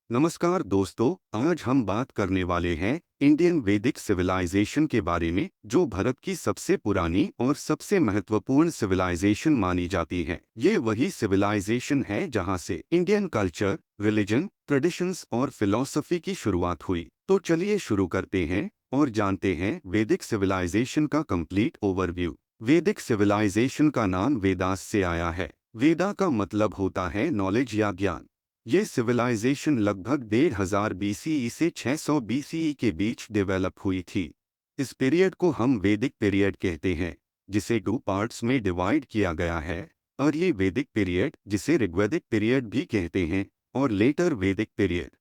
नमस्कार दोस्तों, आज हम बात करने वाले हैं इंडियन वैदिक सिविलाइजेशन के बारे में, जो भारत की सबसे पुरानी और सबसे महत्वपूर्ण सिविलाइजेशन मानी जाती है। ये वही सिविलाइजेशन है जहां से इंडियन कल्चर, रिलीजन, ट्रेडिशंस और फिलॉसफी की शुरुआत हुई। तो चलिए शुरू करते हैं और जानते हैं वैदिक सिविलाइजेशन का कंप्लीट ओवरव्यू। वैदिक सिविलाइजेशन का नाम वेदास से आया है। वेदा का मतलब होता है नॉलेज या ज्ञान। ये सिविलाइजेशन लगभग 1500 बीसीई से 600 बीसीई के बीच डेवलप हुई थी। इस पीरियड को हम वैदिक पीरियड कहते हैं, जिसे 2 पार्ट्स में डिवाइड किया गया है। और ये वैदिक पीरियड, जिसे ऋग्वैदिक पीरियड भी कहते हैं, और लेटर वैदिक पीरियड।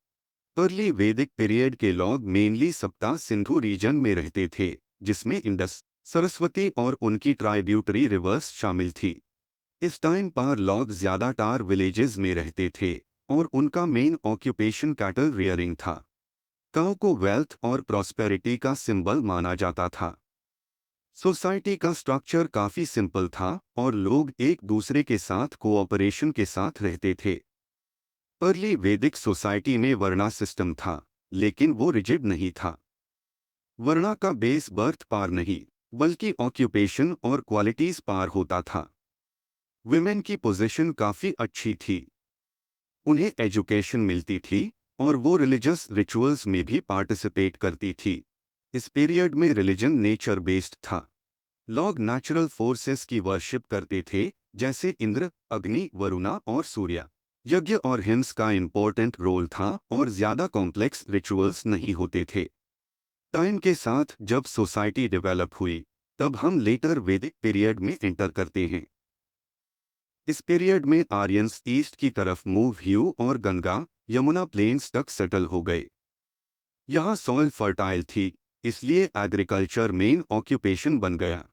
अर्ली वैदिक पीरियड के लोग मेनली सप्ता सिंधु रीजन में रहते थे, जिसमें इंडस, सरस्वती और उनकी ट्राइब्यूटरी रिवर्स शामिल थी। इस टाइम पर लोग ज्यादातर विलेजेस में रहते थे और उनका मेन ऑक्यूपेशन कैटल रियरिंग था। काऊ को वेल्थ और प्रॉस्पेरिटी का सिंबल माना जाता था। सोसाइटी का स्ट्रक्चर काफी सिंपल था और लोग एक दूसरे के साथ कोऑपरेशन के साथ रहते थे। अर्ली वैदिक सोसाइटी में वर्णा सिस्टम था, लेकिन वो रिजिड नहीं था। वर्णा का बेस बर्थ पार नहीं, बल्कि ऑक्यूपेशन और क्वालिटीज पार होता था। विमेन की पोजीशन काफी अच्छी थी, उन्हें एजुकेशन मिलती थी और वो रिलीजियस रिचुअल्स में भी पार्टिसिपेट करती थी। इस पीरियड में रिलीजन नेचर बेस्ड था। लोग नेचुरल फोर्सेस की वर्शिप करते थे, जैसे इंद्र, अग्नि, वरुणा और सूर्य। यज्ञ और हिम्स का इम्पोर्टेंट रोल था और ज्यादा कॉम्प्लेक्स रिचुअल्स नहीं होते थे। टाइम के साथ जब सोसाइटी डेवलप हुई, तब हम लेटर वैदिक पीरियड में एंटर करते हैं। इस पीरियड में आर्यंस ईस्ट की तरफ मूव हुए और गंगा, यमुना प्लेन्स तक सेटल हो गए। यहाँ सॉइल फर्टाइल थी, इसलिए एग्रीकल्चर मेन ऑक्यूपेशन बन गया।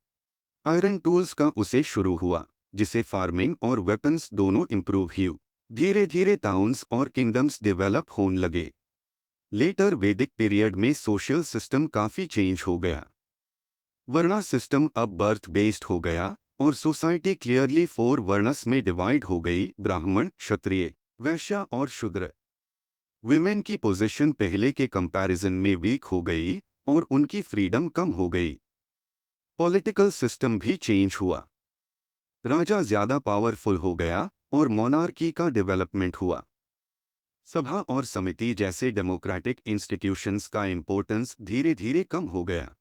आयरन टूल्स का उसे शुरू हुआ, जिसे फार्मिंग और वेपन्स दोनों इंप्रूव हुए। धीरे धीरे टाउन्स और किंगडम्स डेवलप होने लगे। लेटर वैदिक पीरियड में सोशल सिस्टम काफी चेंज हो गया। वर्णा सिस्टम अब बर्थ बेस्ड हो गया और सोसाइटी क्लियरली 4 वर्णस में डिवाइड हो गई: ब्राह्मण, क्षत्रिय, वैश्य और शूद्र। विमेन की पोजीशन पहले के कंपैरिजन में वीक हो गई और उनकी फ्रीडम कम हो गई। पॉलिटिकल सिस्टम भी चेंज हुआ। राजा ज्यादा पावरफुल हो गया और मोनार्की का डेवलपमेंट हुआ। सभा और समिति जैसे डेमोक्रेटिक इंस्टीट्यूशंस का इम्पोर्टेंस धीरे धीरे कम हो गया।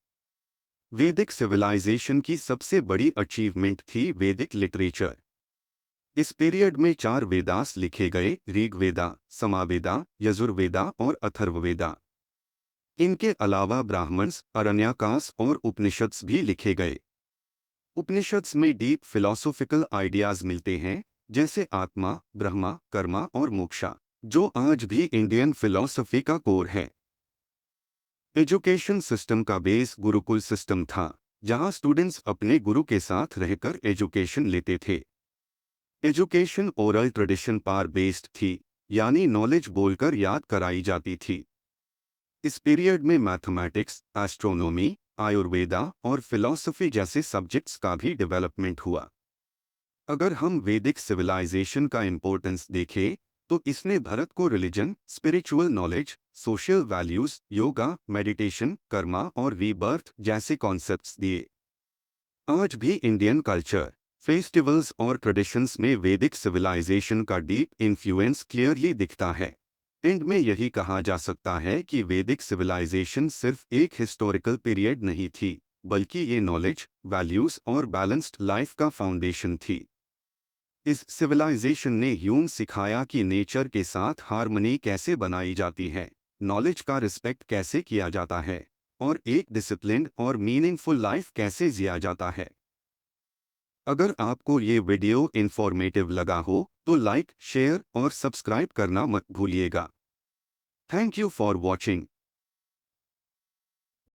वैदिक सिविलाइजेशन की सबसे बड़ी अचीवमेंट थी वैदिक लिटरेचर। इस पीरियड में 4 वेदास लिखे गए: ऋग्वेदा, सामवेदा, यजुर्वेदा और अथर्ववेदा। इनके अलावा ब्राह्मण्स, अरण्यकास और उपनिषद्स भी लिखे गए। उपनिषद्स में डीप फिलोसॉफिकल आइडियाज मिलते हैं, जैसे आत्मा, ब्रह्मा, कर्मा और मोक्षा, जो आज भी इंडियन फिलॉसफी का कोर है। एजुकेशन सिस्टम का बेस गुरुकुल सिस्टम था, जहां स्टूडेंट्स अपने गुरु के साथ रहकर एजुकेशन लेते थे। एजुकेशन ओरल ट्रेडिशन पर बेस्ड थी, यानी नॉलेज बोलकर याद कराई जाती थी। इस पीरियड में मैथमेटिक्स, एस्ट्रोनॉमी, आयुर्वेदा और फिलॉसफी जैसे सब्जेक्ट्स का भी डेवलपमेंट हुआ। अगर हम वैदिक सिविलाइजेशन का इम्पोर्टेंस देखें, तो इसने भारत को religion, spiritual knowledge, social values, yoga, meditation, Karma और रीबर्थ जैसे कॉन्सेप्ट्स दिए। आज भी इंडियन कल्चर, फेस्टिवल्स और ट्रेडिशंस में वैदिक सिविलाइजेशन का डीप इन्फ्लुएंस क्लियरली दिखता है। एंड में यही कहा जा सकता है कि वैदिक सिविलाइजेशन सिर्फ एक हिस्टोरिकल पीरियड नहीं थी, बल्कि ये नॉलेज, वैल्यूज और बैलेंस्ड लाइफ का फाउंडेशन थी। इस सिविलाइजेशन ने यूं सिखाया कि नेचर के साथ हार्मनी कैसे बनाई जाती है, नॉलेज का रिस्पेक्ट कैसे किया जाता है और एक डिसिप्लिन्ड और मीनिंगफुल लाइफ कैसे जिया जाता है। अगर आपको ये वीडियो इन्फॉर्मेटिव लगा हो तो लाइक, शेयर और सब्सक्राइब करना मत भूलिएगा। Thank you for watching.